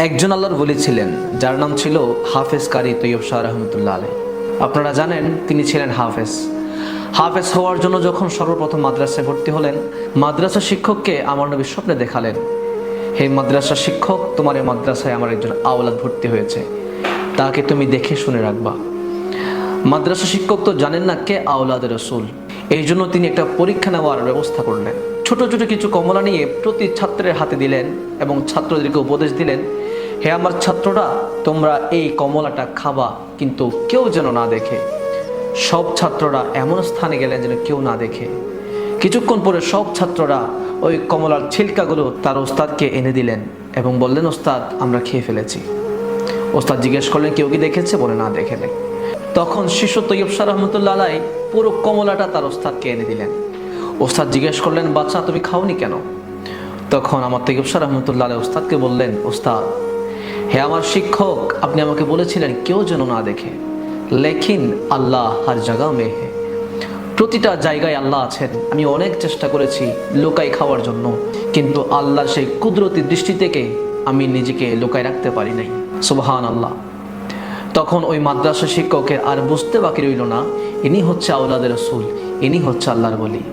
একজন আল্লাহর ওলি ছিলেন যার নাম ছিল হাফেজ কারি তৈয়ব শাহ রহমতুল্লাহ আলাইহ। আপনারা জানেন তিনি ছিলেন হাফেজ। হাফেজ হওয়ার জন্য যখন সর্বপ্রথম মাদ্রাসায় ভর্তি হলেন, মাদ্রাসা শিক্ষককে আমার নবী স্বপ্নে দেখালেন, হে মাদ্রাসা শিক্ষক, তোমার এই মাদ্রাসায় আমার একজন আওলাদ ভর্তি হয়েছে, তাকে তুমি দেখে শুনে রাখবা। মাদ্রাসা শিক্ষক তো জানেন না কে আওলাদের রসুল, এই জন্য তিনি একটা পরীক্ষা নেওয়ার ব্যবস্থা করলেন। ছোট ছোট কিছু কমলা নিয়ে প্রতি ছাত্রের হাতে দিলেন এবং ছাত্রদেরকে উপদেশ দিলেন, হে আমার ছাত্ররা, তোমরা এই কমলাটা খাবা, কিন্তু কেউ যেন না দেখে। সব ছাত্ররা এমন স্থানে গেলেন যেন কেউ না দেখে। কিছুক্ষণ পরে সব ছাত্ররা ওই কমলার ছিলকাগুলো তার ওস্তাদকে এনে দিলেন এবং বললেন, ওস্তাদ, আমরা খেয়ে ফেলেছি। ওস্তাদ জিজ্ঞেস করলেন, কেউ কি দেখেছে? বলে, না, দেখে নেই। তখন শিষ্য তৈয়ব শাহ রহমতুল্লাহ আলাইহ পুরো কমলাটা তার ওস্তাদকে এনে দিলেন। ওস্তাদ জিজ্ঞেস করলেন, বাচ্চা, তুমি খাওনি কেন? তখন আমার তৈয়ব শাহ রহমতুল্লাহ আলাইহ ওস্তাদকে বললেন, ওস্তাদ, হে আমার শিক্ষক, আপনি আমাকে বলেছিলেন কেউ যেন না দেখে, লেকিন আল্লাহ হর জায়গা মে হে, প্রতিটা জায়গায় আল্লাহ আছেন। আমি অনেক চেষ্টা করেছি লুকাই খাওয়ার জন্য, কিন্তু আল্লাহর সেই কুদরতি দৃষ্টি থেকে আমি নিজেকে লুকাই রাখতে পারি নাই। সুবহান আল্লাহ। তখন ওই মাদ্রাসা শিক্ষকের আর বুঝতে বাকি রইল না, ইনি হচ্ছে আওলাদের রসুল, ইনি হচ্ছে আল্লাহর ওলি।